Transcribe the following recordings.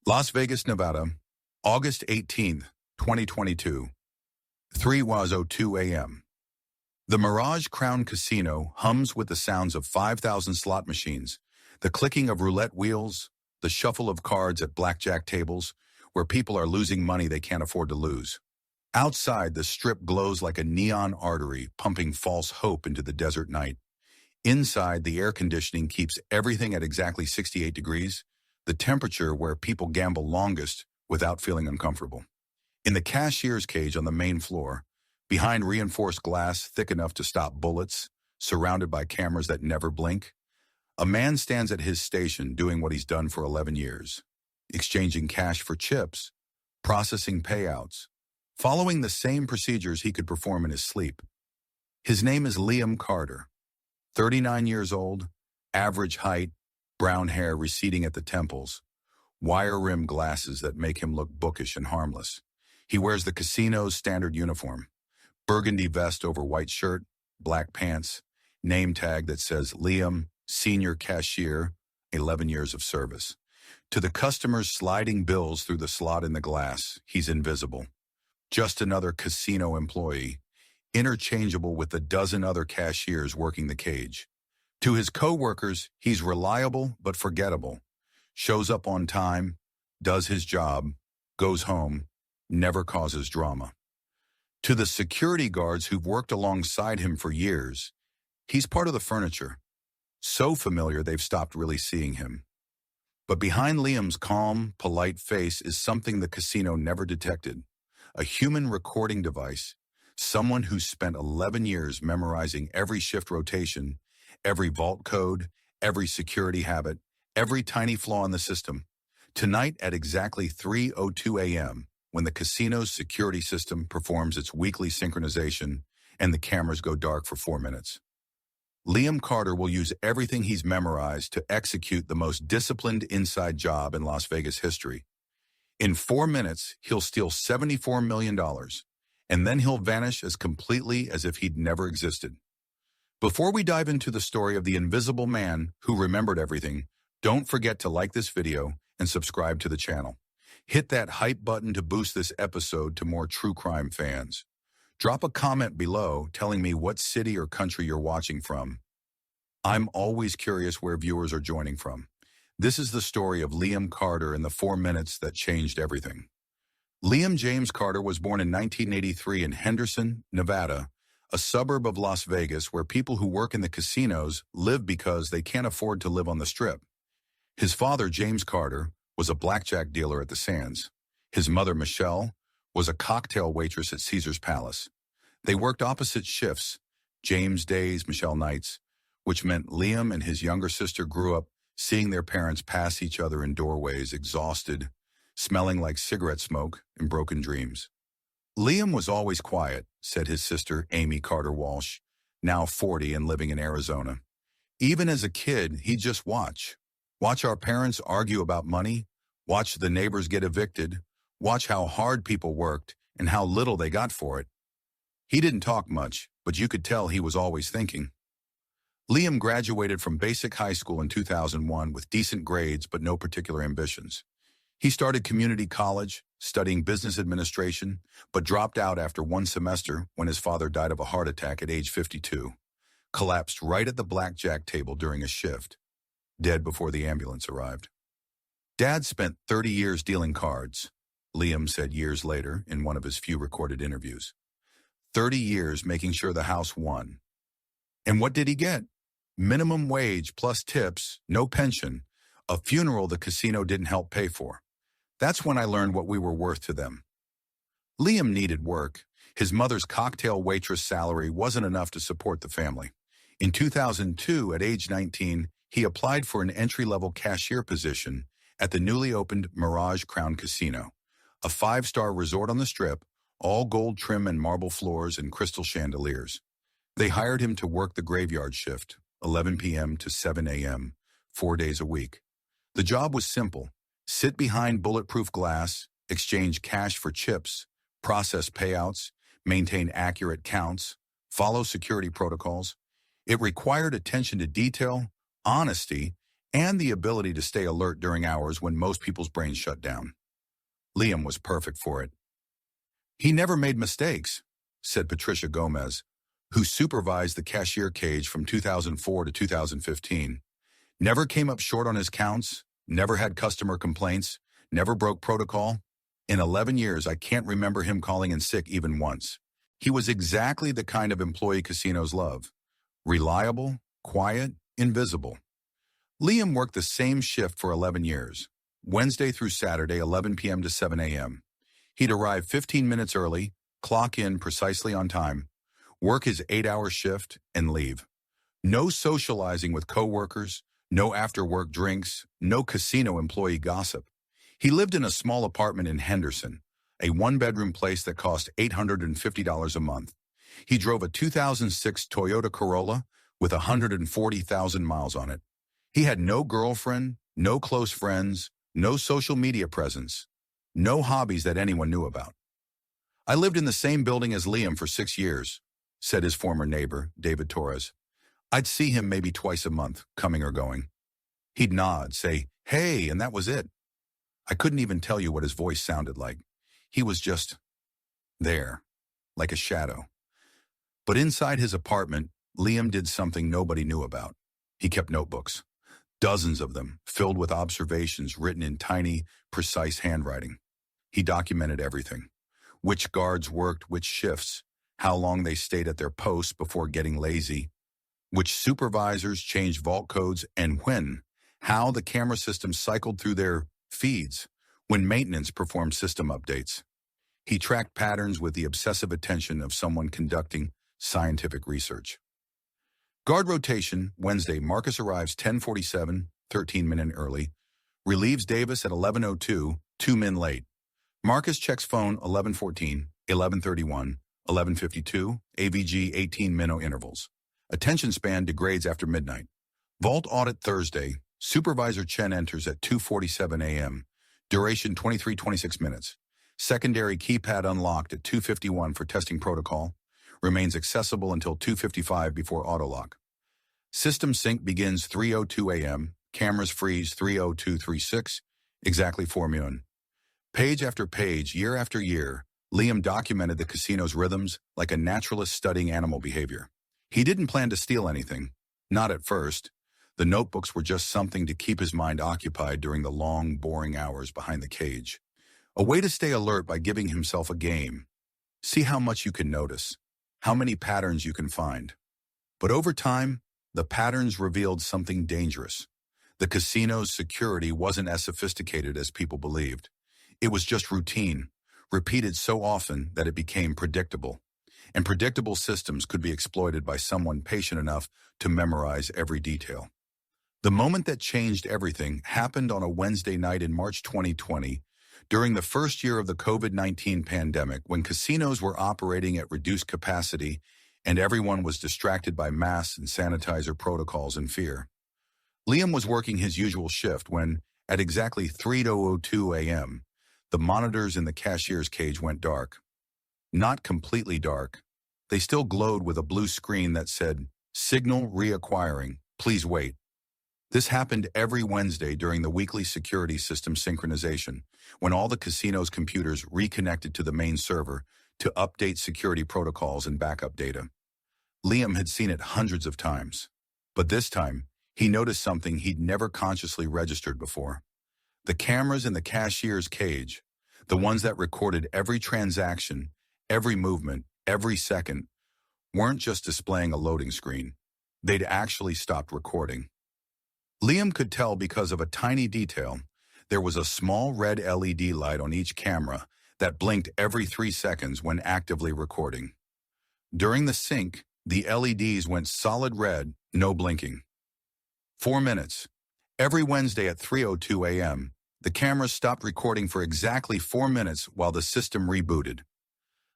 Las Vegas, Nevada, August 18th, 2022, 3:02 a.m. The Mirage Crown Casino hums with the sounds of 5,000 slot machines, the clicking of roulette wheels, the shuffle of cards at blackjack tables, where people are losing money they can't afford to lose. Outside, the strip glows like a neon artery, pumping false hope into the desert night. Inside, the air conditioning keeps everything at exactly 68 degrees, the temperature where people gamble longest without feeling uncomfortable. In the cashier's cage on the main floor, behind reinforced glass thick enough to stop bullets, surrounded by cameras that never blink, a man stands at his station doing what he's done for 11 years, exchanging cash for chips, processing payouts, following the same procedures he could perform in his sleep. His name is Liam Carter, 39 years old, average height, brown hair receding at the temples, wire-rimmed glasses that make him look bookish and harmless. He wears the casino's standard uniform, burgundy vest over white shirt, black pants, name tag that says Liam, Senior Cashier, 11 years of service. To the customers sliding bills through the slot in the glass, he's invisible. Just another casino employee, interchangeable with the dozen other cashiers working the cage. To his co-workers, he's reliable but forgettable, shows up on time, does his job, goes home, never causes drama. To the security guards who've worked alongside him for years, he's part of the furniture, so familiar they've stopped really seeing him. But behind Liam's calm, polite face is something the casino never detected, a human recording device, someone who spent 11 years memorizing every shift rotation, every vault code, every security habit, every tiny flaw in the system. Tonight at exactly 3:02 a.m., when the casino's security system performs its weekly synchronization and the cameras go dark for 4 minutes, Liam Carter will use everything he's memorized to execute the most disciplined inside job in Las Vegas history. In 4 minutes, he'll steal $74 million, and then he'll vanish as completely as if he'd never existed. Before we dive into the story of the invisible man who remembered everything, don't forget to like this video and subscribe to the channel. Hit that hype button to boost this episode to more true crime fans. Drop a comment below telling me what city or country you're watching from. I'm always curious where viewers are joining from. This is the story of Liam Carter in the 4 minutes that changed everything. Liam James Carter was born in 1983 in Henderson, Nevada, a suburb of Las Vegas where people who work in the casinos live because they can't afford to live on the Strip. His father, James Carter, was a blackjack dealer at the Sands. His mother, Michelle, was a cocktail waitress at Caesar's Palace. They worked opposite shifts, James days, Michelle nights, which meant Liam and his younger sister grew up seeing their parents pass each other in doorways, exhausted, smelling like cigarette smoke and broken dreams. Liam was always quiet, said his sister, Amy Carter Walsh, now 40 and living in Arizona. Even as a kid, he'd just watch. Watch our parents argue about money, watch the neighbors get evicted, watch how hard people worked and how little they got for it. He didn't talk much, but you could tell he was always thinking. Liam graduated from basic high school in 2001 with decent grades but no particular ambitions. He started community college, studying business administration, but dropped out after 1 semester when his father died of a heart attack at age 52, collapsed right at the blackjack table during a shift, dead before the ambulance arrived. Dad spent 30 years dealing cards, Liam said years later in one of his few recorded interviews. 30 years making sure the house won. And what did he get? Minimum wage plus tips, no pension, a funeral the casino didn't help pay for. That's when I learned what we were worth to them. Liam needed work. His mother's cocktail waitress salary wasn't enough to support the family. In 2002, at age 19, he applied for an entry-level cashier position at the newly opened Mirage Crown Casino, a 5-star resort on the Strip, all gold trim and marble floors and crystal chandeliers. They hired him to work the graveyard shift, 11 p.m. to 7 a.m., 4 days a week. The job was simple. Sit behind bulletproof glass, exchange cash for chips, process payouts, maintain accurate counts, follow security protocols. It required attention to detail, honesty, and the ability to stay alert during hours when most people's brains shut down. Liam was perfect for it. He never made mistakes, said Patricia Gomez, who supervised the cashier cage from 2004 to 2015. Never came up short on his counts, never had customer complaints, never broke protocol. In 11 years, I can't remember him calling in sick even once. He was exactly the kind of employee casinos love. Reliable, quiet, invisible. Liam worked the same shift for 11 years, Wednesday through Saturday, 11 p.m. to 7 a.m. He'd arrive 15 minutes early, clock in precisely on time, work his 8-hour shift, and leave. No socializing with coworkers, no after-work drinks, no casino employee gossip. He lived in a small apartment in Henderson, a one-bedroom place that cost $850 a month. He drove a 2006 Toyota Corolla with 140,000 miles on it. He had no girlfriend, no close friends, no social media presence, no hobbies that anyone knew about. I lived in the same building as Liam for 6 years, said his former neighbor, David Torres. I'd see him maybe twice a month, coming or going. He'd nod, say, "Hey," and that was it. I couldn't even tell you what his voice sounded like. He was just there, like a shadow. But inside his apartment, Liam did something nobody knew about. He kept notebooks. Dozens of them, filled with observations written in tiny, precise handwriting. He documented everything. Which guards worked which shifts, how long they stayed at their posts before getting lazy, which supervisors changed vault codes, and when, how the camera system cycled through their feeds, when maintenance performed system updates. He tracked patterns with the obsessive attention of someone conducting scientific research. Guard rotation, Wednesday, Marcus arrives 10:47, 13 minutes early, relieves Davis at 11:02, 2 min late. Marcus checks phone 11:14, 11:31, 11:52, AVG 18-minute intervals. Attention span degrades after midnight. Vault audit Thursday, Supervisor Chen enters at 2:47 a.m., duration 23-26 minutes. Secondary keypad unlocked at 2:51 for testing protocol. Remains accessible until 2:55 before autolock. System sync begins 3:02 a.m. Cameras freeze 3:02:36, exactly 4 min. Page after page, year after year, Liam documented the casino's rhythms like a naturalist studying animal behavior. He didn't plan to steal anything, not at first. The notebooks were just something to keep his mind occupied during the long, boring hours behind the cage. A way to stay alert by giving himself a game. See how much you can notice. How many patterns you can find. But over time, the patterns revealed something dangerous. The casino's security wasn't as sophisticated as people believed. It was just routine, repeated so often that it became predictable. And predictable systems could be exploited by someone patient enough to memorize every detail. The moment that changed everything happened on a Wednesday night in March 2020, during the first year of the COVID-19 pandemic, when casinos were operating at reduced capacity and everyone was distracted by masks and sanitizer protocols and fear. Liam was working his usual shift when, at exactly 3:02 a.m., the monitors in the cashier's cage went dark. Not completely dark. They still glowed with a blue screen that said, "Signal reacquiring. Please wait." This happened every Wednesday during the weekly security system synchronization, when all the casino's computers reconnected to the main server to update security protocols and backup data. Liam had seen it hundreds of times, but this time, he noticed something he'd never consciously registered before. The cameras in the cashier's cage, the ones that recorded every transaction, every movement, every second, weren't just displaying a loading screen. They'd actually stopped recording. Liam could tell because of a tiny detail. There was a small red LED light on each camera that blinked every 3 seconds when actively recording. During the sync, the LEDs went solid red, no blinking. 4 minutes. Every Wednesday at 3:02 a.m., the cameras stopped recording for exactly 4 minutes while the system rebooted.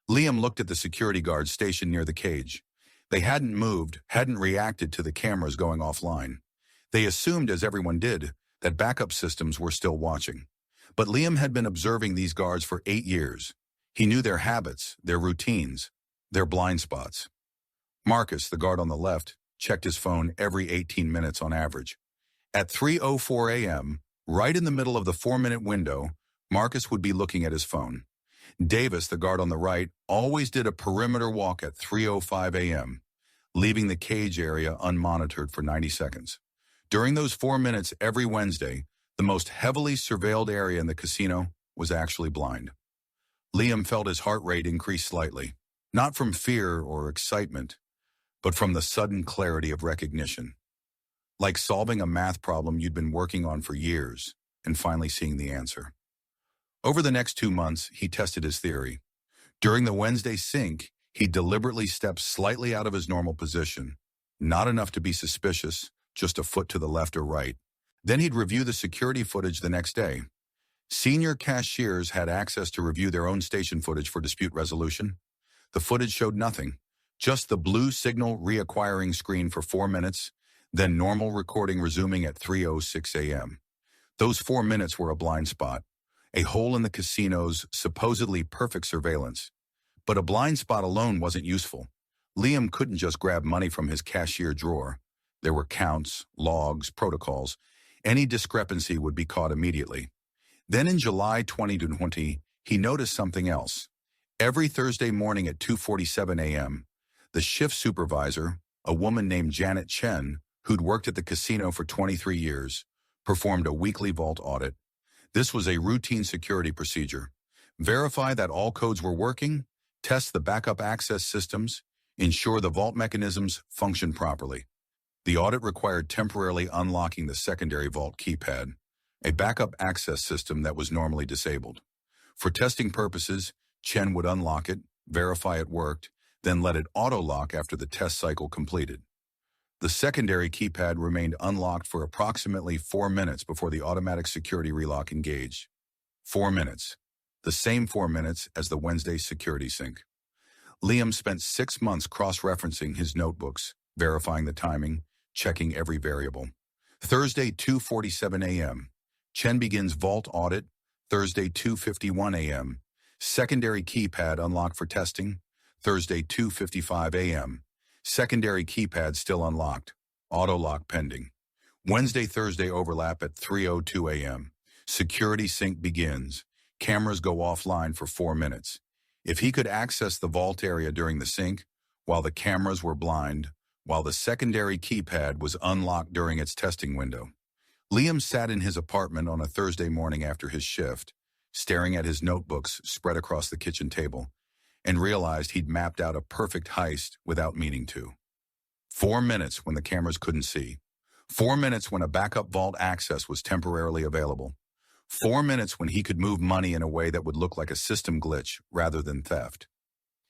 Liam looked at the security guards stationed near the cage. They hadn't moved, hadn't reacted to the cameras going offline. They assumed, as everyone did, that backup systems were still watching. But Liam had been observing these guards for 8 years. He knew their habits, their routines, their blind spots. Marcus, the guard on the left, checked his phone every 18 minutes on average. At 3:04 a.m., right in the middle of the 4-minute window, Marcus would be looking at his phone. Davis, the guard on the right, always did a perimeter walk at 3:05 a.m., leaving the cage area unmonitored for 90 seconds. During those 4 minutes every Wednesday, the most heavily surveilled area in the casino was actually blind. Liam felt his heart rate increase slightly, not from fear or excitement, but from the sudden clarity of recognition. Like solving a math problem you'd been working on for years and finally seeing the answer. Over the next 2 months, he tested his theory. During the Wednesday sync, he deliberately stepped slightly out of his normal position, not enough to be suspicious, just a foot to the left or right. Then he'd review the security footage the next day. Senior cashiers had access to review their own station footage for dispute resolution. The footage showed nothing, just the blue signal reacquiring screen for 4 minutes, then normal recording resuming at 3:06 a.m. Those 4 minutes were a blind spot, a hole in the casino's supposedly perfect surveillance. But a blind spot alone wasn't useful. Liam couldn't just grab money from his cashier drawer. There were counts, logs, protocols. Any discrepancy would be caught immediately. Then in July 2020, he noticed something else. Every Thursday morning at 2:47 a.m., the shift supervisor, a woman named Janet Chen, who'd worked at the casino for 23 years, performed a weekly vault audit. This was a routine security procedure. Verify that all codes were working, test the backup access systems, ensure the vault mechanisms function properly. The audit required temporarily unlocking the secondary vault keypad, a backup access system that was normally disabled. For testing purposes, Chen would unlock it, verify it worked, then let it auto-lock after the test cycle completed. The secondary keypad remained unlocked for approximately 4 minutes before the automatic security relock engaged. 4 minutes. The same 4 minutes as the Wednesday security sync. Liam spent 6 months cross-referencing his notebooks, verifying the timing, checking every variable. Thursday, 2:47 a.m. Chen begins vault audit. Thursday, 2:51 a.m. Secondary keypad unlocked for testing. Thursday, 2:55 a.m. Secondary keypad still unlocked. Auto lock pending. Wednesday, Thursday overlap at 3:02 a.m. Security sync begins. Cameras go offline for 4 minutes. If he could access the vault area during the sync, while the cameras were blind, while the secondary keypad was unlocked during its testing window, Liam sat in his apartment on a Thursday morning after his shift, staring at his notebooks spread across the kitchen table, and realized he'd mapped out a perfect heist without meaning to. 4 minutes when the cameras couldn't see. 4 minutes when a backup vault access was temporarily available. 4 minutes when he could move money in a way that would look like a system glitch rather than theft.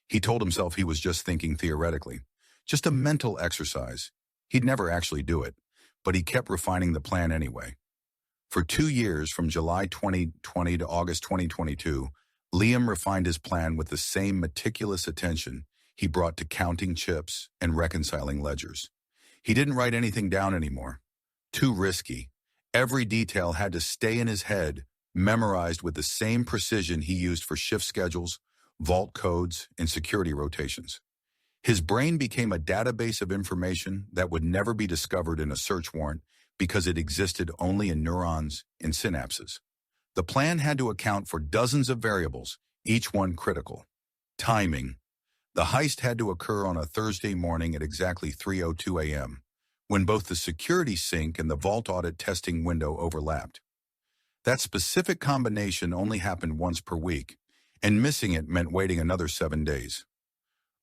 He told himself he was just thinking theoretically, just a mental exercise. He'd never actually do it, but he kept refining the plan anyway. For 2 years, from July 2020 to August 2022, Liam refined his plan with the same meticulous attention he brought to counting chips and reconciling ledgers. He didn't write anything down anymore. Too risky. Every detail had to stay in his head, memorized with the same precision he used for shift schedules, vault codes, and security rotations. His brain became a database of information that would never be discovered in a search warrant because it existed only in neurons and synapses. The plan had to account for dozens of variables, each one critical. Timing. The heist had to occur on a Thursday morning at exactly 3:02 a.m., when both the security sync and the vault audit testing window overlapped. That specific combination only happened once per week, and missing it meant waiting another 7 days.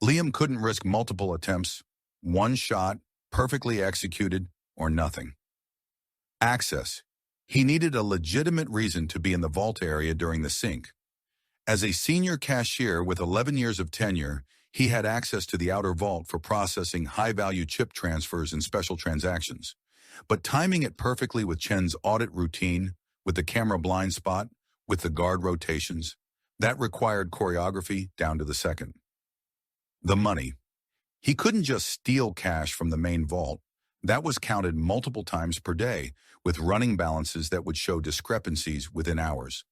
Liam couldn't risk multiple attempts, one shot, perfectly executed, or nothing. Access. He needed a legitimate reason to be in the vault area during the sync. As a senior cashier with 11 years of tenure, he had access to the outer vault for processing high-value chip transfers and special transactions. But timing it perfectly with Chen's audit routine, with the camera blind spot, with the guard rotations, that required choreography down to the second. The money. He couldn't just steal cash from the main vault. That was counted multiple times per day, with running balances that would show discrepancies within hours.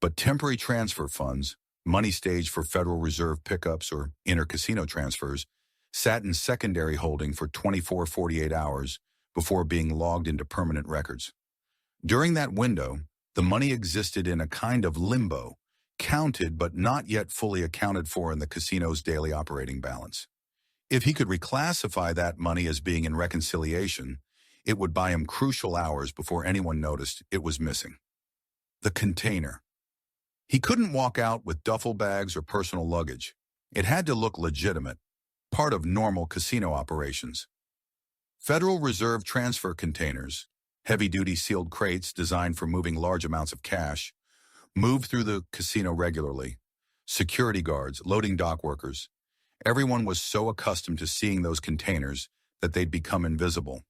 But temporary transfer funds, money staged for Federal Reserve pickups or inter-casino transfers, sat in secondary holding for 24-48 hours before being logged into permanent records. During that window, the money existed in a kind of limbo, counted but not yet fully accounted for in the casino's daily operating balance. If he could reclassify that money as being in reconciliation, it would buy him crucial hours before anyone noticed it was missing. The container. He couldn't walk out with duffel bags or personal luggage. It had to look legitimate, part of normal casino operations. Federal Reserve transfer containers, heavy-duty sealed crates designed for moving large amounts of cash, moved through the casino regularly. Security guards, loading dock workers. Everyone was so accustomed to seeing those containers that they'd become invisible.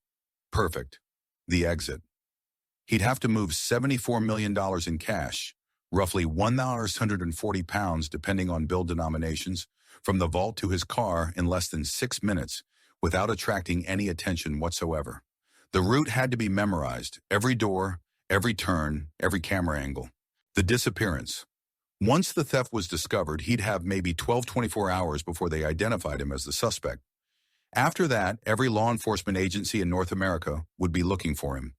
Perfect. The exit. He'd have to move $74 million in cash, roughly £140 depending on bill denominations, from the vault to his car in less than 6 minutes without attracting any attention whatsoever. The route had to be memorized, every door, every turn, every camera angle. The disappearance. Once the theft was discovered, he'd have maybe 24 hours before they identified him as the suspect. After that, every law enforcement agency in North America would be looking for him.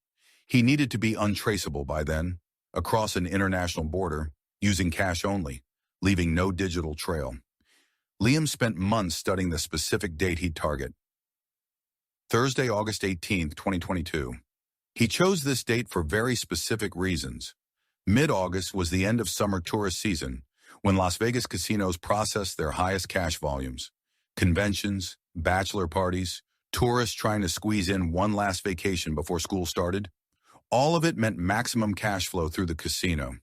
He needed to be untraceable by then, across an international border, using cash only, leaving no digital trail. Liam spent months studying the specific date he'd target. Thursday, August 18, 2022. He chose this date for very specific reasons. Mid-August was the end of summer tourist season, when Las Vegas casinos processed their highest cash volumes. Conventions, bachelor parties, tourists trying to squeeze in one last vacation before school started. All of it meant maximum cash flow through the casino.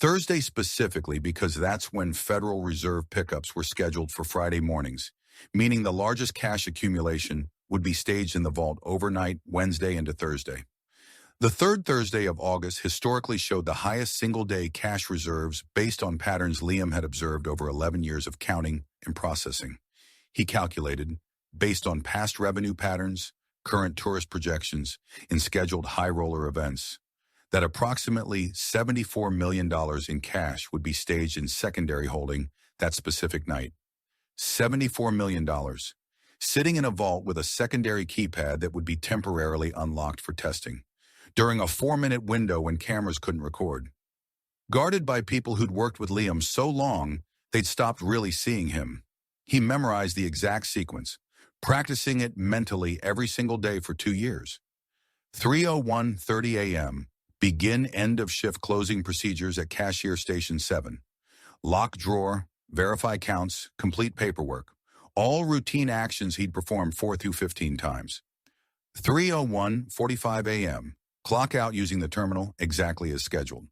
Thursday specifically because that's when Federal Reserve pickups were scheduled for Friday mornings, meaning the largest cash accumulation would be staged in the vault overnight Wednesday into Thursday. The third Thursday of August historically showed the highest single-day cash reserves based on patterns Liam had observed over 11 years of counting and processing. He calculated, based on past revenue patterns, current tourist projections, and scheduled high-roller events, that approximately $74 million in cash would be staged in secondary holding that specific night. $74 million, sitting in a vault with a secondary keypad that would be temporarily unlocked for testing, during a 4-minute window when cameras couldn't record. Guarded by people who'd worked with Liam so long, they'd stopped really seeing him. He memorized the exact sequence, practicing it mentally every single day for 2 years. 3:01:30 a.m. Begin end-of-shift closing procedures at Cashier Station 7. Lock drawer, verify counts, complete paperwork. All routine actions he'd performed 4 through 15 times. 3:01:45 a.m. Clock out using the terminal exactly as scheduled.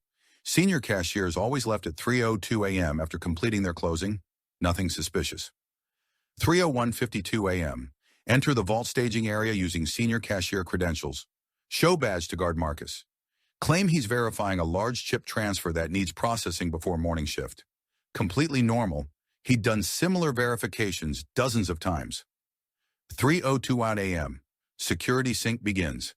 Senior cashiers always left at 3:02 a.m. after completing their closing. Nothing suspicious. 3:01:52 a.m. Enter the vault staging area using senior cashier credentials. Show badge to guard Marcus. Claim he's verifying a large chip transfer that needs processing before morning shift. Completely normal. He'd done similar verifications dozens of times. 3:02 a.m. Security sync begins.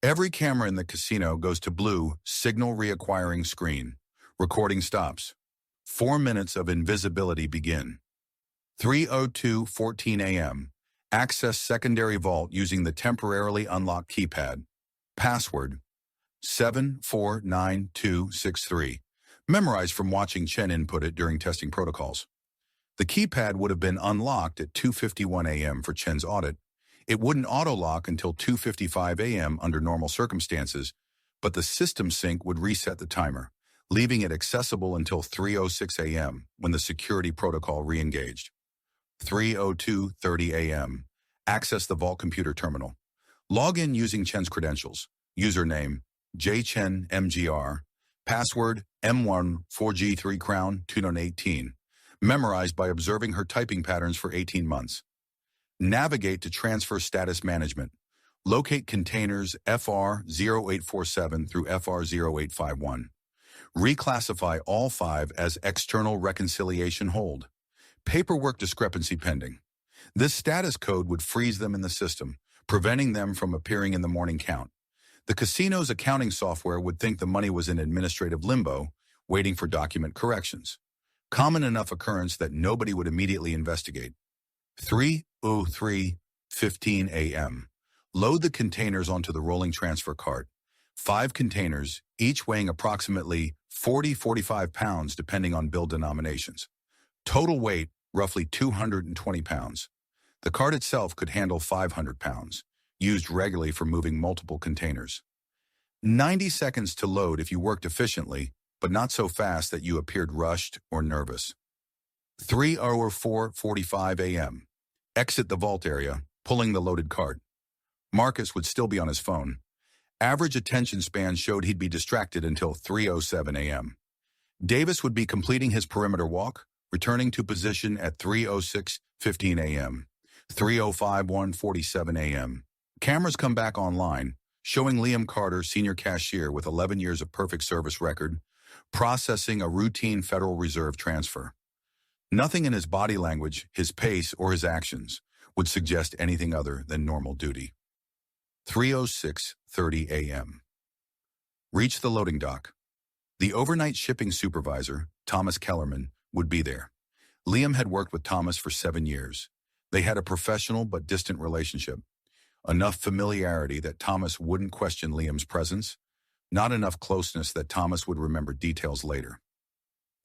Every camera in the casino goes to blue signal reacquiring screen. Recording stops. 4 minutes of invisibility begin. 3:02:14 a.m. Access secondary vault using the temporarily unlocked keypad. Password 749263. Memorized from watching Chen input it during testing protocols. The keypad would have been unlocked at 2:51 a.m. for Chen's audit. It wouldn't auto-lock until 2:55 a.m. under normal circumstances, but the system sync would reset the timer, leaving it accessible until 3:06 a.m. when the security protocol re-engaged. 3:02:30 a.m. Access the vault computer terminal. Log in using Chen's credentials. Username, JChenMGR. Password, M1 Crown 2018. Memorized by observing her typing patterns for 18 months. Navigate to Transfer Status Management. Locate containers FR0847 through FR0851. Reclassify all 5 as external reconciliation hold. Paperwork discrepancy pending. This status code would freeze them in the system, preventing them from appearing in the morning count. The casino's accounting software would think the money was in administrative limbo, waiting for document corrections. Common enough occurrence that nobody would immediately investigate. 3:03:15 a.m. Load the containers onto the rolling transfer cart. 5 containers, each weighing approximately 40–45 pounds depending on bill denominations. Total weight, roughly 220 pounds. The cart itself could handle 500 pounds, used regularly for moving multiple containers. 90 seconds to load if you worked efficiently, but not so fast that you appeared rushed or nervous. 3:04:45 a.m. Exit the vault area, pulling the loaded cart. Marcus would still be on his phone. Average attention span showed he'd be distracted until 3:07 a.m. Davis would be completing his perimeter walk, returning to position at 3:06:15 a.m. 3:05:47 a.m. Cameras come back online, showing Liam Carter, senior cashier with 11 years of perfect service record, processing a routine Federal Reserve transfer. Nothing in his body language, his pace, or his actions would suggest anything other than normal duty. 3:06:30 a.m. Reach the loading dock. The overnight shipping supervisor, Thomas Kellerman, would be there. Liam had worked with Thomas for 7 years. They had a professional but distant relationship. Enough familiarity that Thomas wouldn't question Liam's presence, not enough closeness that Thomas would remember details later.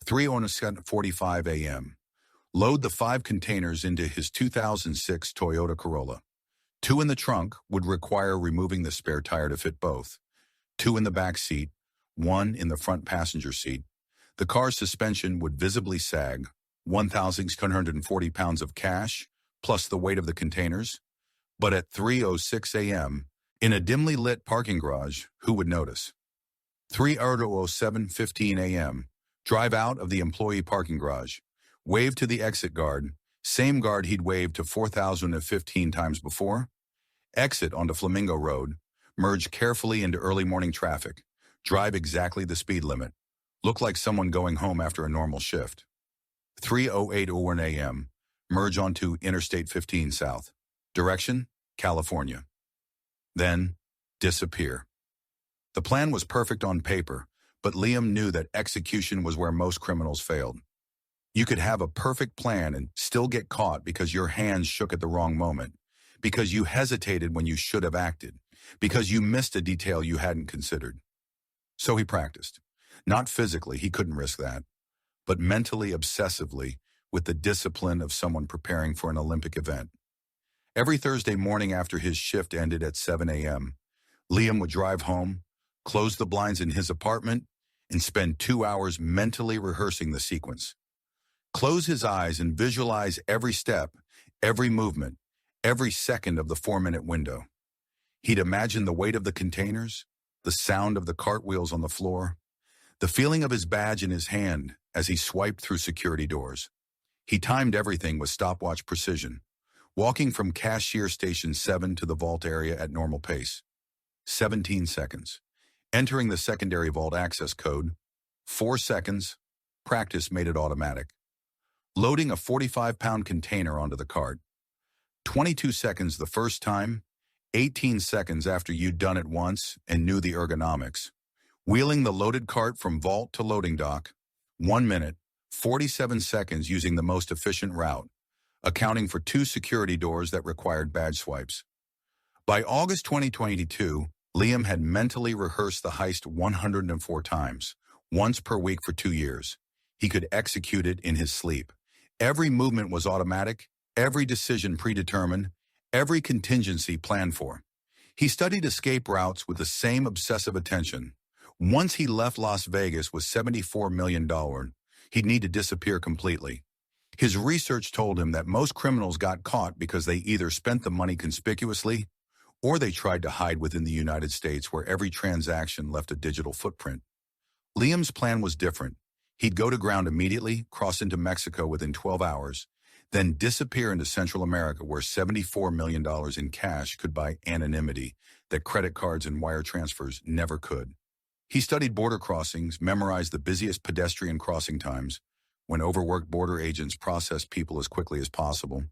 3:45 a.m. Load the 5 containers into his 2006 Toyota Corolla. 2 in the trunk would require removing the spare tire to fit both. 2 in the back seat, 1 in the front passenger seat. The car's suspension would visibly sag, 1,640 pounds of cash, plus the weight of the containers. But at 3:06 a.m., in a dimly lit parking garage, who would notice? 3:07:15 a.m., drive out of the employee parking garage, wave to the exit guard, same guard he'd waved to 4,015 times before, exit onto Flamingo Road, merge carefully into early morning traffic, drive exactly the speed limit, look like someone going home after a normal shift. 3:08 a.m., merge onto Interstate 15 South. Direction, California. Then, disappear. The plan was perfect on paper, but Liam knew that execution was where most criminals failed. You could have a perfect plan and still get caught because your hands shook at the wrong moment, because you hesitated when you should have acted, because you missed a detail you hadn't considered. So he practiced. Not physically, he couldn't risk that, but mentally, obsessively, with the discipline of someone preparing for an Olympic event. Every Thursday morning after his shift ended at 7 a.m., Liam would drive home, close the blinds in his apartment, and spend 2 hours mentally rehearsing the sequence. Close his eyes and visualize every step, every movement, every second of the 4-minute window. He'd imagine the weight of the containers, the sound of the cartwheels on the floor, the feeling of his badge in his hand as he swiped through security doors. He timed everything with stopwatch precision, walking from Cashier Station 7 to the vault area at normal pace. 17 seconds. Entering the secondary vault access code. 4 seconds. Practice made it automatic. Loading a 45-pound container onto the cart. 22 seconds the first time. 18 seconds after you'd done it once and knew the ergonomics. Wheeling the loaded cart from vault to loading dock. 1 minute, 47 seconds using the most efficient route, accounting for 2 security doors that required badge swipes. By August 2022, Liam had mentally rehearsed the heist 104 times, once per week for 2 years. He could execute it in his sleep. Every movement was automatic, every decision predetermined, every contingency planned for. He studied escape routes with the same obsessive attention. Once he left Las Vegas with $74 million, he'd need to disappear completely. His research told him that most criminals got caught because they either spent the money conspicuously or they tried to hide within the United States where every transaction left a digital footprint. Liam's plan was different. He'd go to ground immediately, cross into Mexico within 12 hours, then disappear into Central America where $74 million in cash could buy anonymity that credit cards and wire transfers never could. He studied border crossings, memorized the busiest pedestrian crossing times, when overworked border agents process people as quickly as possible,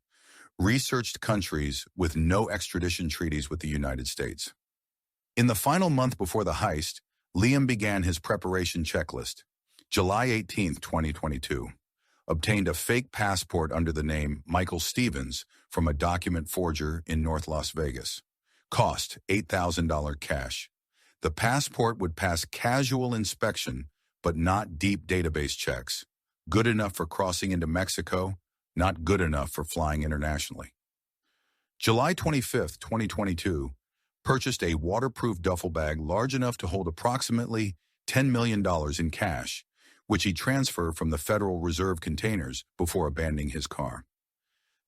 researched countries with no extradition treaties with the United States. In the final month before the heist, Liam began his preparation checklist. July 18, 2022. Obtained a fake passport under the name Michael Stevens from a document forger in North Las Vegas. Cost $8,000 cash. The passport would pass casual inspection, but not deep database checks. Good enough for crossing into Mexico, not good enough for flying internationally. July 25, 2022, purchased a waterproof duffel bag large enough to hold approximately $10 million in cash, which he transferred from the Federal Reserve containers before abandoning his car.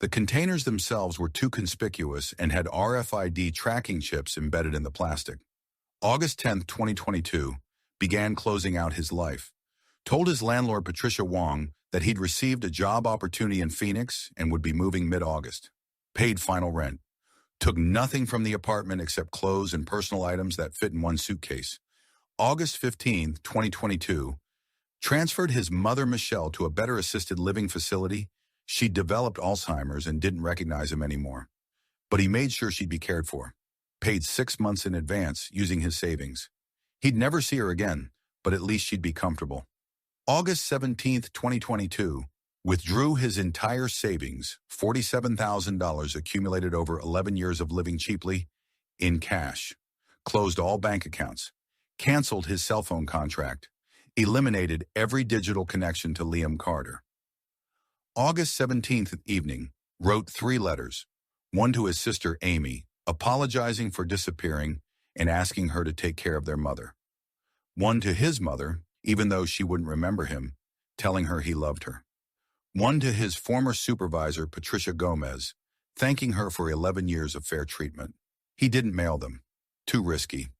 The containers themselves were too conspicuous and had RFID tracking chips embedded in the plastic. August 10, 2022, began closing out his life. Told his landlord Patricia Wong that he'd received a job opportunity in Phoenix and would be moving mid-August. Paid final rent. Took nothing from the apartment except clothes and personal items that fit in one suitcase. August 15, 2022, transferred his mother Michelle to a better assisted living facility. She'd developed Alzheimer's and didn't recognize him anymore. But he made sure she'd be cared for. Paid 6 months in advance using his savings. He'd never see her again, but at least she'd be comfortable. August 17, 2022, withdrew his entire savings, $47,000 accumulated over 11 years of living cheaply, in cash. Closed all bank accounts. Canceled his cell phone contract. Eliminated every digital connection to Liam Carter. August 17th evening, wrote 3 letters. One to his sister Amy, apologizing for disappearing and asking her to take care of their mother. One to his mother, even though she wouldn't remember him, telling her he loved her. One to his former supervisor, Patricia Gomez, thanking her for 11 years of fair treatment. He didn't mail them. Too risky.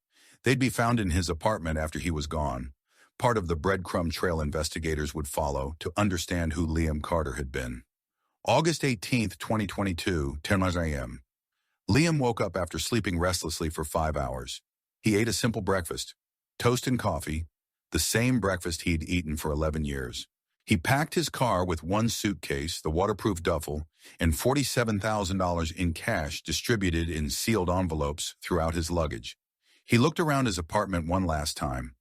They'd be found in his apartment after he was gone. Part of the breadcrumb trail investigators would follow to understand who Liam Carter had been. August 18, 2022, 10 a.m. Liam woke up after sleeping restlessly for 5 hours. He ate a simple breakfast, toast and coffee, the same breakfast he'd eaten for 11 years. He packed his car with 1 suitcase, the waterproof duffel, and $47,000 in cash distributed in sealed envelopes throughout his luggage. He looked around his apartment one last time,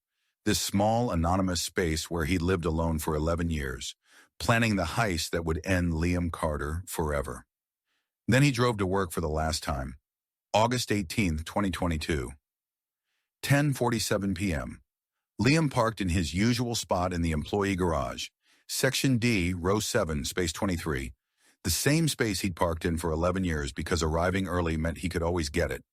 this small, anonymous space where he'd lived alone for 11 years, planning the heist that would end Liam Carter forever. Then he drove to work for the last time. August 18, 2022. 10:47 p.m. Liam parked in his usual spot in the employee garage, Section D, Row 7, Space 23, the same space he'd parked in for 11 years because arriving early meant he could always get it.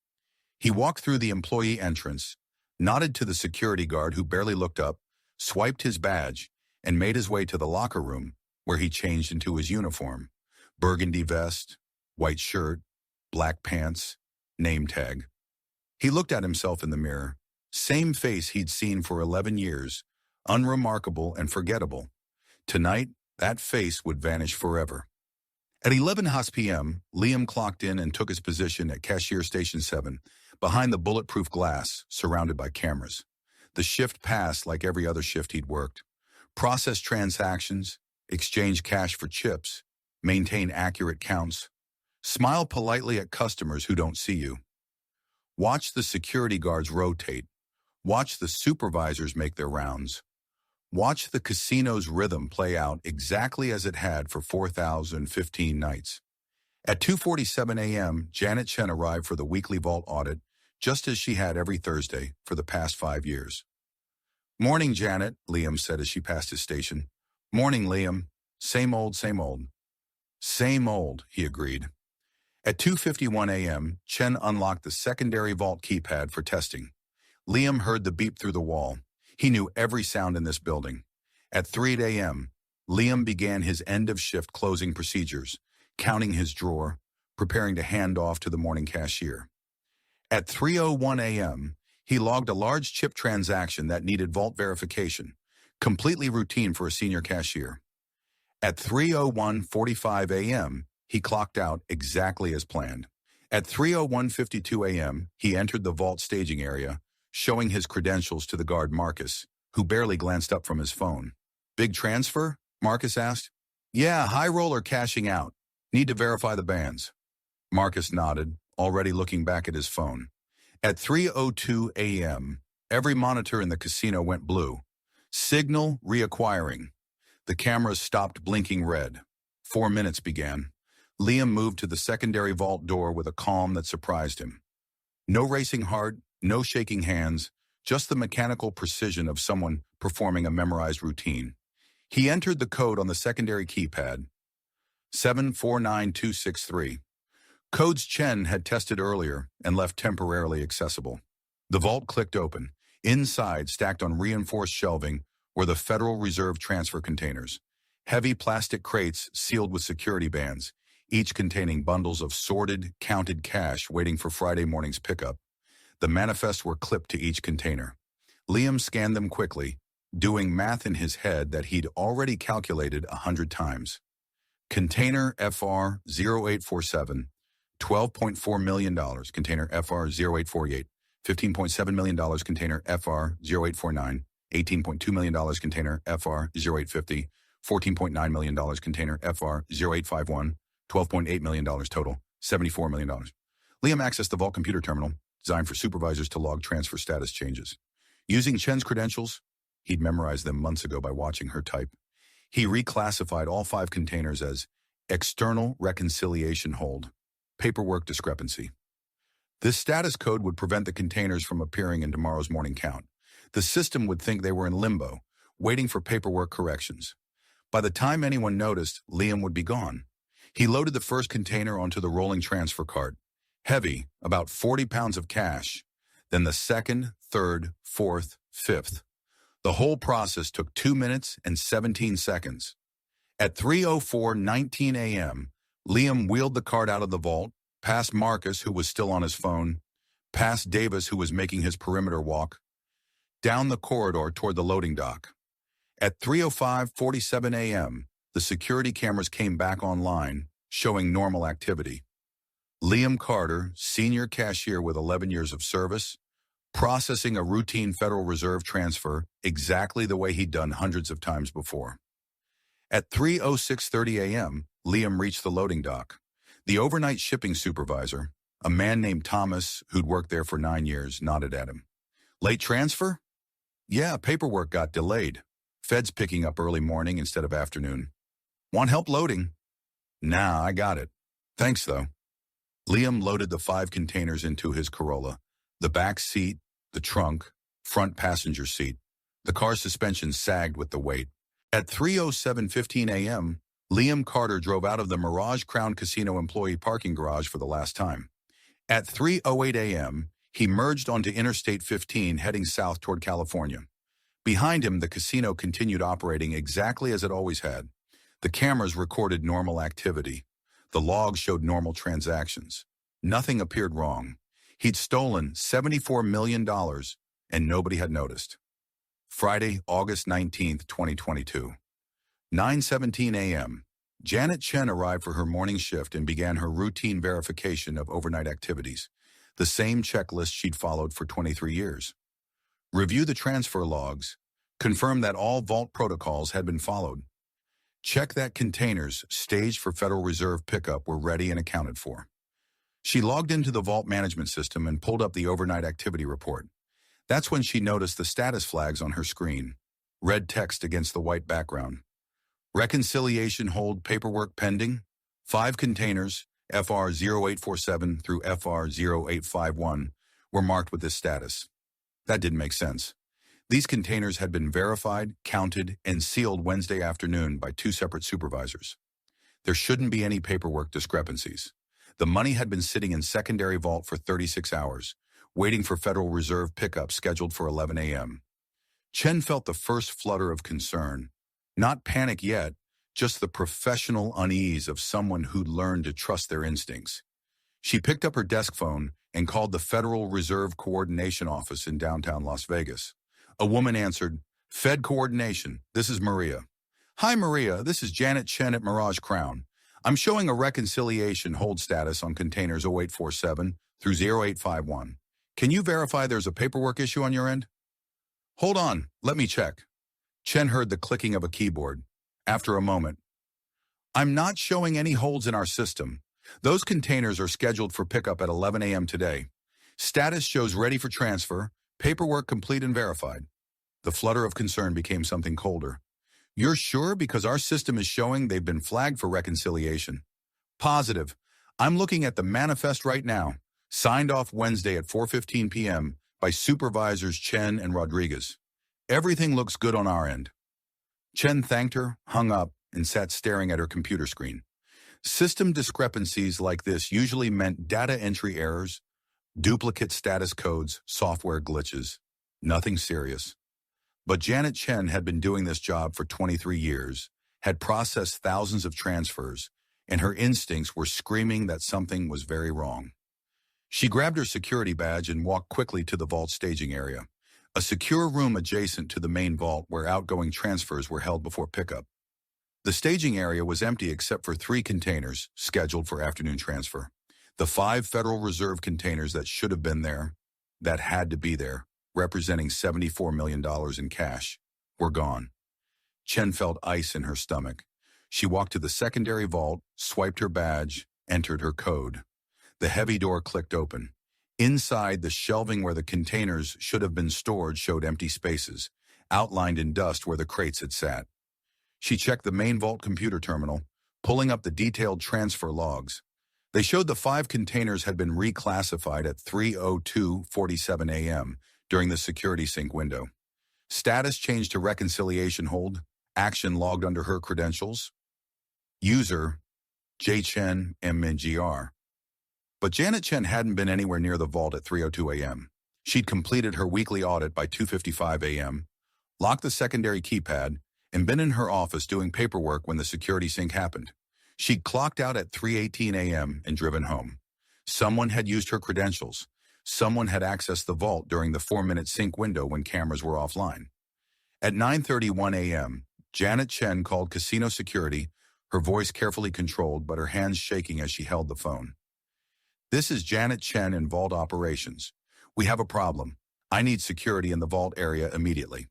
He walked through the employee entrance, nodded to the security guard who barely looked up, swiped his badge, and made his way to the locker room, where he changed into his uniform. Burgundy vest, white shirt, black pants, name tag. He looked at himself in the mirror, same face he'd seen for 11 years, unremarkable and forgettable. Tonight, that face would vanish forever. At 11 p.m., Liam clocked in and took his position at Cashier Station 7, behind the bulletproof glass, surrounded by cameras. The shift passed like every other shift he'd worked. Process transactions, exchange cash for chips, maintain accurate counts, smile politely at customers who don't see you. Watch the security guards rotate. Watch the supervisors make their rounds. Watch the casino's rhythm play out exactly as it had for 4,015 nights. At 2:47 a.m., Janet Chen arrived for the weekly vault audit, just as she had every Thursday for the past 5 years. "Morning, Janet," Liam said as she passed his station. "Morning, Liam. Same old, same old." "Same old," he agreed. At 2:51 a.m., Chen unlocked the secondary vault keypad for testing. Liam heard the beep through the wall. He knew every sound in this building. At 3 a.m., Liam began his end-of-shift closing procedures, counting his drawer, preparing to hand off to the morning cashier. At 3:01 a.m., he logged a large chip transaction that needed vault verification, completely routine for a senior cashier. At 3:01:45 a.m., he clocked out exactly as planned. At 3:01:52 a.m., he entered the vault staging area, showing his credentials to the guard Marcus, who barely glanced up from his phone. "Big transfer?" Marcus asked. "Yeah, high roller cashing out. Need to verify the bands." Marcus nodded, already looking back at his phone. At 3:02 a.m., every monitor in the casino went blue. Signal reacquiring. The cameras stopped blinking red. 4 minutes began. Liam moved to the secondary vault door with a calm that surprised him. No racing heart, no shaking hands, just the mechanical precision of someone performing a memorized routine. He entered the code on the secondary keypad, 749263. Codes Chen had tested earlier and left temporarily accessible. The vault clicked open. Inside, stacked on reinforced shelving, were the Federal Reserve transfer containers. Heavy plastic crates sealed with security bands, each containing bundles of sorted, counted cash waiting for Friday morning's pickup. The manifests were clipped to each container. Liam scanned them quickly, doing math in his head that he'd already calculated 100 times. Container FR 0847, $12.4 million. Container FR 0848, $15.7 million. Container FR 0849, $18.2 million. Container FR 0850, $14.9 million. Container FR 0851, $12.8 million total, $74 million. Liam accessed the Vault computer terminal, designed for supervisors to log transfer status changes. Using Chen's credentials, he'd memorized them months ago by watching her type. He reclassified all 5 containers as external reconciliation hold, paperwork discrepancy. This status code would prevent the containers from appearing in tomorrow's morning count. The system would think they were in limbo, waiting for paperwork corrections. By the time anyone noticed, Liam would be gone. He loaded the first container onto the rolling transfer cart. Heavy, about 40 pounds of cash. Then the second, third, fourth, fifth. The whole process took 2 minutes and 17 seconds. At 3:04:19 a.m., Liam wheeled the cart out of the vault, past Marcus, who was still on his phone, past Davis, who was making his perimeter walk, down the corridor toward the loading dock. At 3:05:47 a.m., the security cameras came back online, showing normal activity. Liam Carter, senior cashier with 11 years of service, processing a routine Federal Reserve transfer exactly the way he'd done hundreds of times before. At 3:06:30 a.m., Liam reached the loading dock. The overnight shipping supervisor, a man named Thomas who'd worked there for 9 years, nodded at him. Late transfer? Yeah, paperwork got delayed. Fed's picking up early morning instead of afternoon. Want help loading? Nah, I got it. Thanks, though. Liam loaded the 5 containers into his Corolla, the back seat, the trunk, front passenger seat. The car's suspension sagged with the weight. At 3:07:15 a.m., Liam Carter drove out of the Mirage Crown Casino employee parking garage for the last time. At 3:08 a.m., he merged onto Interstate 15 heading south toward California. Behind him, the casino continued operating exactly as it always had. The cameras recorded normal activity. The logs showed normal transactions. Nothing appeared wrong. He'd stolen $74 million, and nobody had noticed. Friday, August 19, 2022. 9:17 a.m. Janet Chen arrived for her morning shift and began her routine verification of overnight activities, the same checklist she'd followed for 23 years. Review the transfer logs, confirm that all vault protocols had been followed. Check that containers staged for Federal Reserve pickup were ready and accounted for. She logged into the vault management system and pulled up the overnight activity report. That's when she noticed the status flags on her screen, red text against the white background. Reconciliation hold paperwork pending. 5 containers, FR 0847 through FR 0851, were marked with this status. That didn't make sense. These containers had been verified, counted, and sealed Wednesday afternoon by 2 separate supervisors. There shouldn't be any paperwork discrepancies. The money had been sitting in secondary vault for 36 hours, waiting for Federal Reserve pickup scheduled for 11 a.m. Chen felt the first flutter of concern. Not panic yet, just the professional unease of someone who'd learned to trust their instincts. She picked up her desk phone and called the Federal Reserve Coordination Office in downtown Las Vegas. A woman answered, "Fed Coordination, this is Maria." "Hi, Maria, this is Janet Chen at Mirage Crown. I'm showing a reconciliation hold status on containers 0847 through 0851. Can you verify there's a paperwork issue on your end?" "Hold on, let me check." Chen heard the clicking of a keyboard. After a moment, "I'm not showing any holds in our system. Those containers are scheduled for pickup at 11 a.m. today. Status shows ready for transfer, paperwork complete and verified." The flutter of concern became something colder. "You're sure? Because our system is showing they've been flagged for reconciliation." "Positive. I'm looking at the manifest right now. Signed off Wednesday at 4:15 p.m. by supervisors Chen and Rodriguez. Everything looks good on our end. Chen thanked her, hung up, and sat staring at her computer screen. System discrepancies like this usually meant data entry errors, duplicate status codes, software glitches. Nothing serious. But Janet Chen had been doing this job for 23 years, had processed thousands of transfers, and her instincts were screaming that something was very wrong. She grabbed her security badge and walked quickly to the vault staging area, a secure room adjacent to the main vault where outgoing transfers were held before pickup. The staging area was empty except for 3 containers scheduled for afternoon transfer. The 5 Federal Reserve containers that should have been there, that had to be there, representing $74 million in cash, were gone. Chen felt ice in her stomach. She walked to the secondary vault, swiped her badge, entered her code. The heavy door clicked open. Inside, the shelving where the containers should have been stored showed empty spaces, outlined in dust where the crates had sat. She checked the main vault computer terminal, pulling up the detailed transfer logs. They showed the 5 containers had been reclassified at 3:02:47 a.m. during the security sync window. Status changed to reconciliation hold, action logged under her credentials. User, J. Chen, MNGR. But Janet Chen hadn't been anywhere near the vault at 3:02 a.m. She'd completed her weekly audit by 2:55 a.m., locked the secondary keypad, and been in her office doing paperwork when the security sync happened. She'd clocked out at 3:18 a.m. and driven home. Someone had used her credentials. Someone had accessed the vault during the 4-minute sync window when cameras were offline. At 9:31 a.m., Janet Chen called casino security, her voice carefully controlled but her hands shaking as she held the phone. "This is Janet Chen in Vault Operations. We have a problem. I need security in the vault area immediately."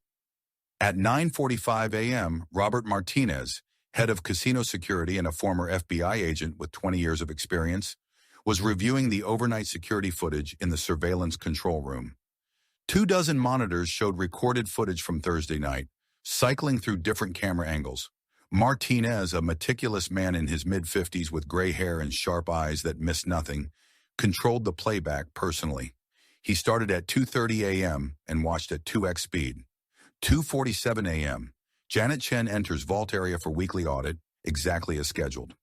At 9:45 a.m., Robert Martinez, head of casino security and a former FBI agent with 20 years of experience, was reviewing the overnight security footage in the surveillance control room. 24 monitors showed recorded footage from Thursday night, cycling through different camera angles. Martinez, a meticulous man in his mid-50s with gray hair and sharp eyes that missed nothing, controlled the playback personally. He started at 2:30 a.m. and watched at 2x speed. 2:47 a.m. Janet Chen enters vault area for weekly audit, exactly as scheduled.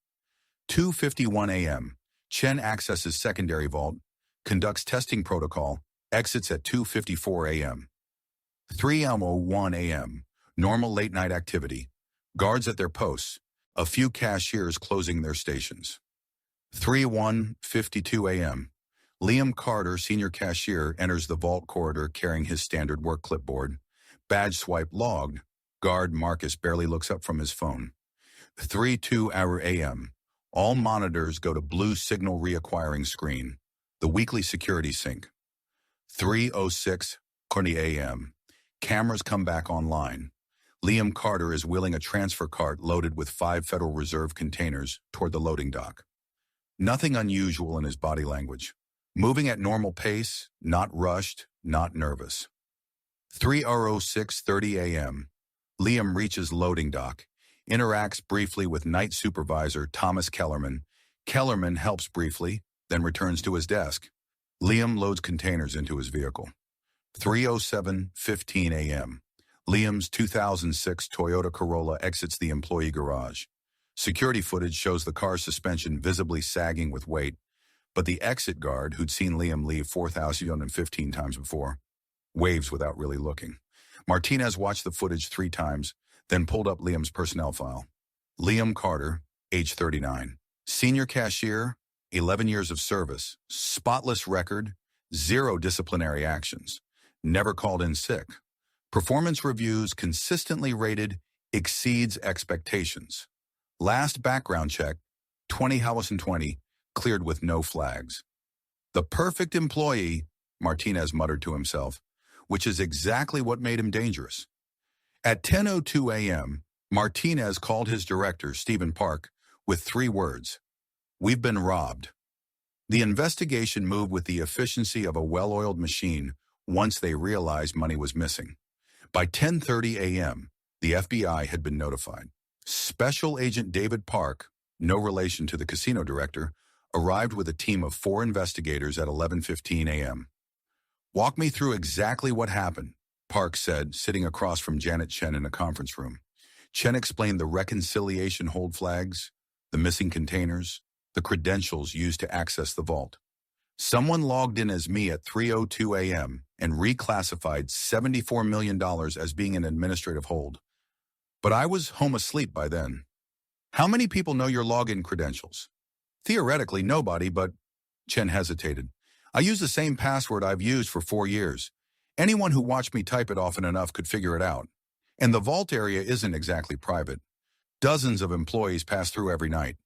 2:51 a.m. Chen accesses secondary vault, conducts testing protocol, exits at 2:54 a.m. 3:01 a.m. Normal late-night activity. Guards at their posts, a few cashiers closing their stations. 3:52 a.m. Liam Carter, senior cashier, enters the vault corridor carrying his standard work clipboard. Badge swipe logged. Guard Marcus barely looks up from his phone. 3:02 a.m. All monitors go to blue signal reacquiring screen. The weekly security sync. 3:06 a.m. Cameras come back online. Liam Carter is wheeling a transfer cart loaded with 5 Federal Reserve containers toward the loading dock. Nothing unusual in his body language. Moving at normal pace, not rushed, not nervous. 3:06 a.m. Liam reaches loading dock, interacts briefly with night supervisor Thomas Kellerman. Kellerman helps briefly, then returns to his desk. Liam loads containers into his vehicle. 3:07:15 a.m. Liam's 2006 Toyota Corolla exits the employee garage. Security footage shows the car's suspension visibly sagging with weight, but the exit guard, who'd seen Liam leave 4,015 times before, waves without really looking. Martinez watched the footage 3 times, then pulled up Liam's personnel file. Liam Carter, age 39. Senior cashier, 11 years of service, spotless record, 0 disciplinary actions, never called in sick. Performance reviews consistently rated exceeds expectations. Last background check, 2020, cleared with no flags. The perfect employee, Martinez muttered to himself, which is exactly what made him dangerous. At 10:02 a.m., Martinez called his director, Stephen Park, with 3 words: "We've been robbed." The investigation moved with the efficiency of a well-oiled machine once they realized money was missing. By 10:30 a.m., the FBI had been notified. Special Agent David Park, no relation to the casino director, arrived with a team of 4 investigators at 11:15 a.m. "Walk me through exactly what happened," Park said, sitting across from Janet Chen in a conference room. Chen explained the reconciliation hold flags, the missing containers, the credentials used to access the vault. "Someone logged in as me at 3:02 a.m. and reclassified $74 million as being an administrative hold. But I was home asleep by then. How many people know your login credentials?" "Theoretically, nobody, but—" Chen hesitated. "I use the same password I've used for 4 years. Anyone who watched me type it often enough could figure it out. And the vault area isn't exactly private. Dozens of employees pass through every night."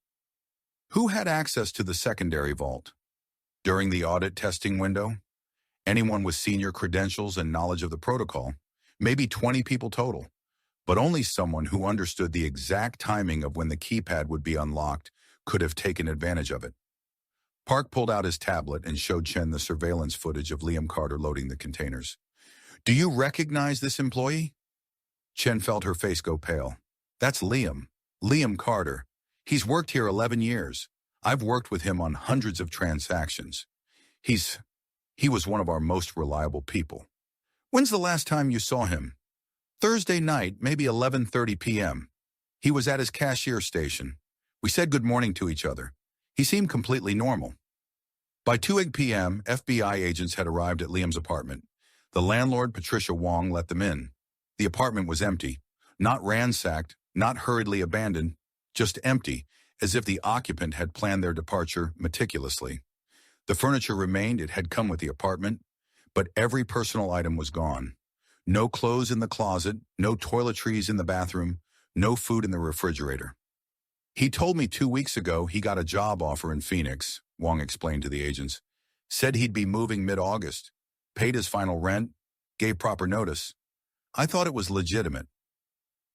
"Who had access to the secondary vault? During the audit testing window?" "Anyone with senior credentials and knowledge of the protocol. Maybe 20 people total. But only someone who understood the exact timing of when the keypad would be unlocked could have taken advantage of it." Park pulled out his tablet and showed Chen the surveillance footage of Liam Carter loading the containers. "Do you recognize this employee?" Chen felt her face go pale. "That's Liam. Liam Carter. He's worked here 11 years. I've worked with him on hundreds of transactions. He was one of our most reliable people." "When's the last time you saw him?" "Thursday night, maybe 11:30 p.m. He was at his cashier station. We said good morning to each other. He seemed completely normal." By 2 p.m., FBI agents had arrived at Liam's apartment. The landlord, Patricia Wong, let them in. The apartment was empty, not ransacked, not hurriedly abandoned, just empty, as if the occupant had planned their departure meticulously. The furniture remained, it had come with the apartment, but every personal item was gone. No clothes in the closet, no toiletries in the bathroom, no food in the refrigerator. "He told me 2 weeks ago he got a job offer in Phoenix," Wong explained to the agents. "Said he'd be moving mid-August, paid his final rent, gave proper notice. I thought it was legitimate."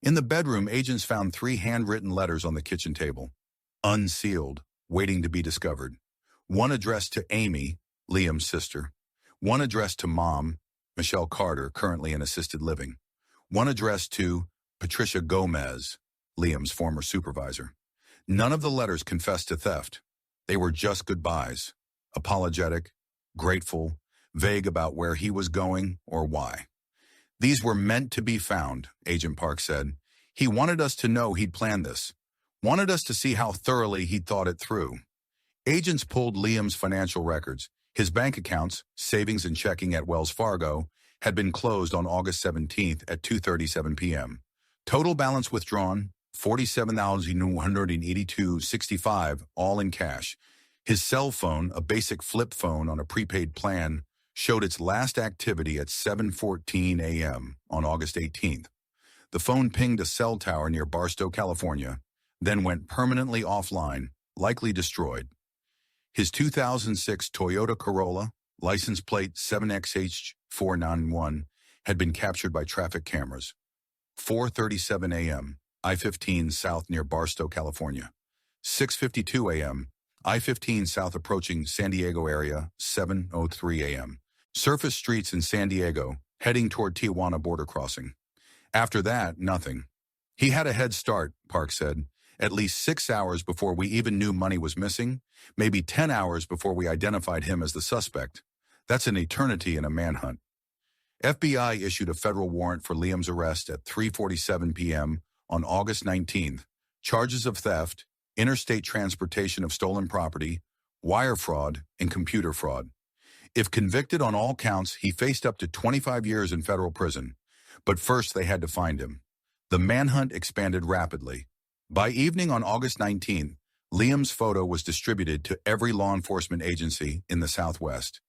In the bedroom, agents found 3 handwritten letters on the kitchen table, unsealed, waiting to be discovered. One addressed to Amy, Liam's sister. One addressed to Mom, Michelle Carter, currently in assisted living. One addressed to Patricia Gomez, Liam's former supervisor. None of the letters confessed to theft. They were just goodbyes, apologetic, grateful, vague about where he was going or why. "These were meant to be found," Agent Park said. "He wanted us to know he'd planned this, wanted us to see how thoroughly he'd thought it through." Agents pulled Liam's financial records. His bank accounts, savings and checking at Wells Fargo, had been closed on August 17th at 2:37 p.m. Total balance withdrawn, $47,182.65, all in cash. His cell phone, a basic flip phone on a prepaid plan, showed its last activity at 7:14 a.m. on August 18th. The phone pinged a cell tower near Barstow, California, then went permanently offline, likely destroyed. His 2006 Toyota Corolla, license plate 7XH491, had been captured by traffic cameras. 4:37 a.m., I-15 south near Barstow, California. 6:52 a.m., I-15 south approaching San Diego area, 7:03 a.m. Surface streets in San Diego, heading toward Tijuana border crossing. After that, nothing. "He had a head start," Park said. "At least 6 hours before we even knew money was missing, maybe 10 hours before we identified him as the suspect. That's an eternity in a manhunt." FBI issued a federal warrant for Liam's arrest at 3:47 p.m. on August 19th. Charges of theft, interstate transportation of stolen property, wire fraud, and computer fraud. If convicted on all counts, he faced up to 25 years in federal prison. But first they had to find him. The manhunt expanded rapidly. By evening on August 19th, Liam's photo was distributed to every law enforcement agency in the Southwest.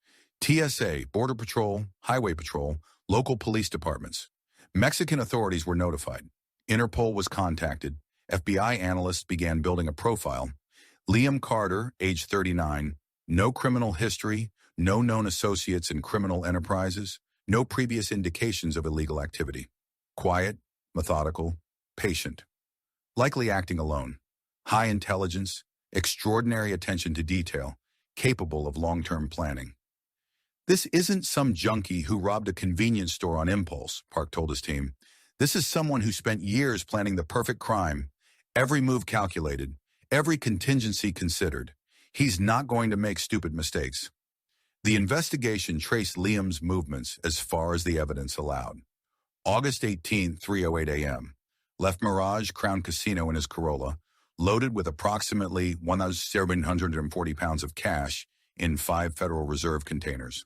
TSA, Border Patrol, Highway Patrol, local police departments. Mexican authorities were notified. Interpol was contacted. FBI analysts began building a profile. Liam Carter, age 39, no criminal history, no known associates in criminal enterprises, no previous indications of illegal activity. Quiet, methodical, patient. Likely acting alone. High intelligence, extraordinary attention to detail, capable of long-term planning. "This isn't some junkie who robbed a convenience store on impulse," Park told his team. "This is someone who spent years planning the perfect crime, every move calculated, every contingency considered. He's not going to make stupid mistakes. The investigation traced Liam's movements as far as the evidence allowed. August 18, 3:08 a.m. Left Mirage Crown Casino in his Corolla, loaded with approximately 1,740 pounds of cash in 5 Federal Reserve containers.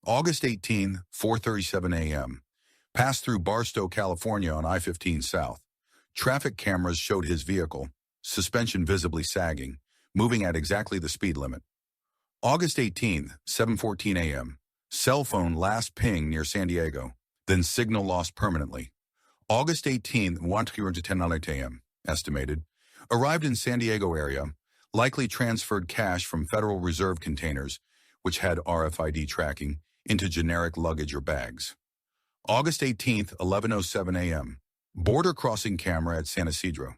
August 18, 4:37 a.m. Passed through Barstow, California on I-15 South. Traffic cameras showed his vehicle, suspension visibly sagging, moving at exactly the speed limit. August 18, 7:14 a.m. Cell phone last ping near San Diego, then signal lost permanently. August 18, 1:10 a.m. Estimated. Arrived in San Diego area, likely transferred cash from Federal Reserve containers, which had RFID tracking, into generic luggage or bags. August 18, 11:07 a.m. Border crossing camera at San Isidro.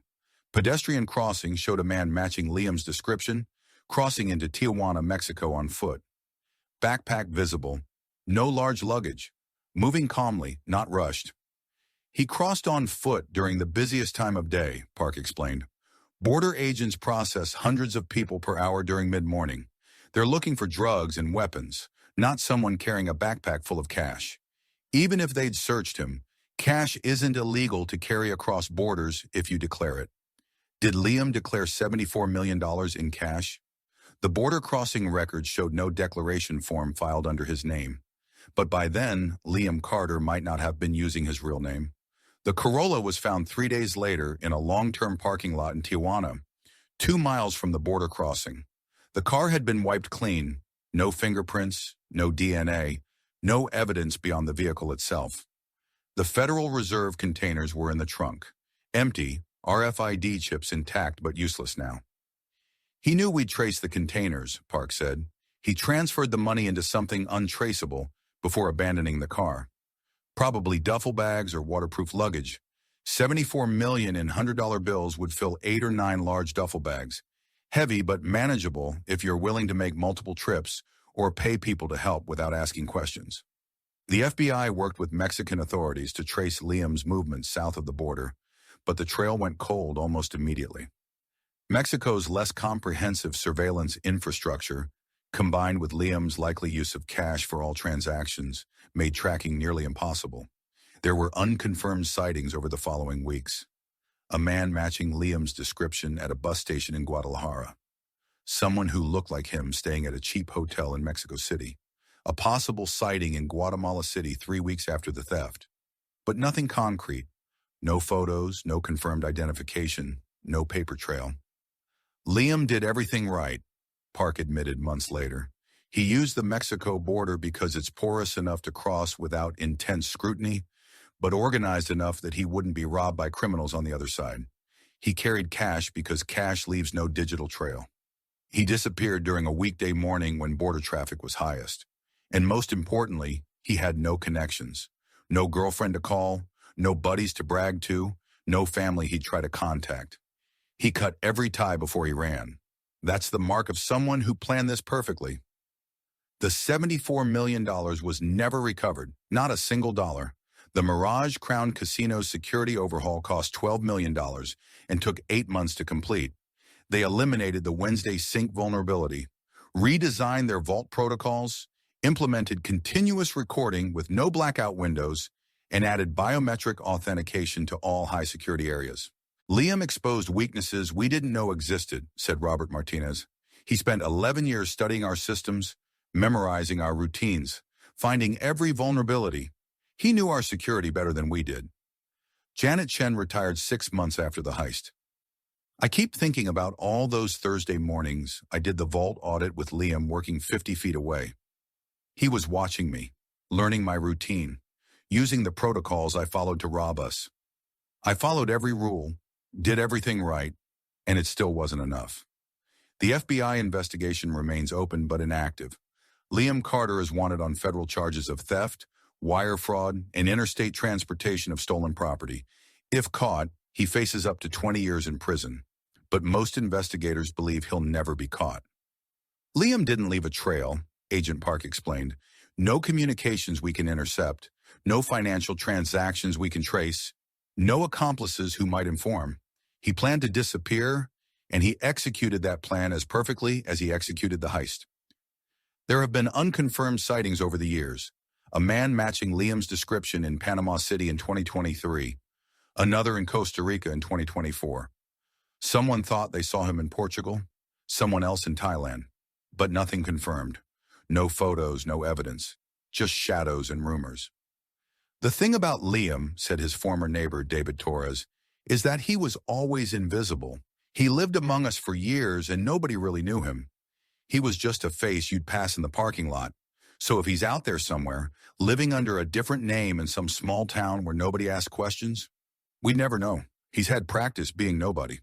Pedestrian crossing showed a man matching Liam's description, crossing into Tijuana, Mexico on foot. Backpack visible. No large luggage. Moving calmly, not rushed. He crossed on foot during the busiest time of day, Park explained. Border agents process hundreds of people per hour during mid-morning. They're looking for drugs and weapons, not someone carrying a backpack full of cash. Even if they'd searched him, cash isn't illegal to carry across borders if you declare it. Did Liam declare $74 million in cash? The border crossing record showed no declaration form filed under his name. But by then, Liam Carter might not have been using his real name. The Corolla was found 3 days later in a long-term parking lot in Tijuana, 2 miles from the border crossing. The car had been wiped clean, no fingerprints, no DNA, no evidence beyond the vehicle itself. The Federal Reserve containers were in the trunk, empty, RFID chips intact but useless now. He knew we'd trace the containers, Park said. He transferred the money into something untraceable before abandoning the car. Probably duffel bags or waterproof luggage. $74 million in $100 bills would fill 8 or 9 large duffel bags. Heavy but manageable if you're willing to make multiple trips or pay people to help without asking questions. The FBI worked with Mexican authorities to trace Liam's movements south of the border, but the trail went cold almost immediately. Mexico's less comprehensive surveillance infrastructure, combined with Liam's likely use of cash for all transactions, made tracking nearly impossible. There were unconfirmed sightings over the following weeks. A man matching Liam's description at a bus station in Guadalajara. Someone who looked like him staying at a cheap hotel in Mexico City. A possible sighting in Guatemala City 3 weeks after the theft. But nothing concrete. No photos, no confirmed identification, no paper trail. Liam did everything right, Park admitted months later. He used the Mexico border because it's porous enough to cross without intense scrutiny, but organized enough that he wouldn't be robbed by criminals on the other side. He carried cash because cash leaves no digital trail. He disappeared during a weekday morning when border traffic was highest. And most importantly, he had no connections. No girlfriend to call, no buddies to brag to, no family he'd try to contact. He cut every tie before he ran. That's the mark of someone who planned this perfectly. The $74 million was never recovered, not a single dollar. The Mirage Crown Casino's security overhaul cost $12 million and took 8 months to complete. They eliminated the Wednesday sync vulnerability, redesigned their vault protocols, implemented continuous recording with no blackout windows, and added biometric authentication to all high-security areas. Liam exposed weaknesses we didn't know existed, said Robert Martinez. He spent 11 years studying our systems, memorizing our routines, finding every vulnerability. He knew our security better than we did. Janet Chen retired 6 months after the heist. I keep thinking about all those Thursday mornings I did the vault audit with Liam working 50 feet away. He was watching me, learning my routine, using the protocols I followed to rob us. I followed every rule, did everything right, and it still wasn't enough. The FBI investigation remains open but inactive. Liam Carter is wanted on federal charges of theft, wire fraud, and interstate transportation of stolen property. If caught, he faces up to 20 years in prison, but most investigators believe he'll never be caught. Liam didn't leave a trail, Agent Park explained. No communications we can intercept, no financial transactions we can trace, no accomplices who might inform. He planned to disappear, and he executed that plan as perfectly as he executed the heist. There have been unconfirmed sightings over the years, a man matching Liam's description in Panama City in 2023, another in Costa Rica in 2024. Someone thought they saw him in Portugal, someone else in Thailand, but nothing confirmed. No photos, no evidence, just shadows and rumors. The thing about Liam, said his former neighbor David Torres, is that he was always invisible. He lived among us for years and nobody really knew him. He was just a face you'd pass in the parking lot. So if he's out there somewhere, living under a different name in some small town where nobody asks questions, we'd never know. He's had practice being nobody.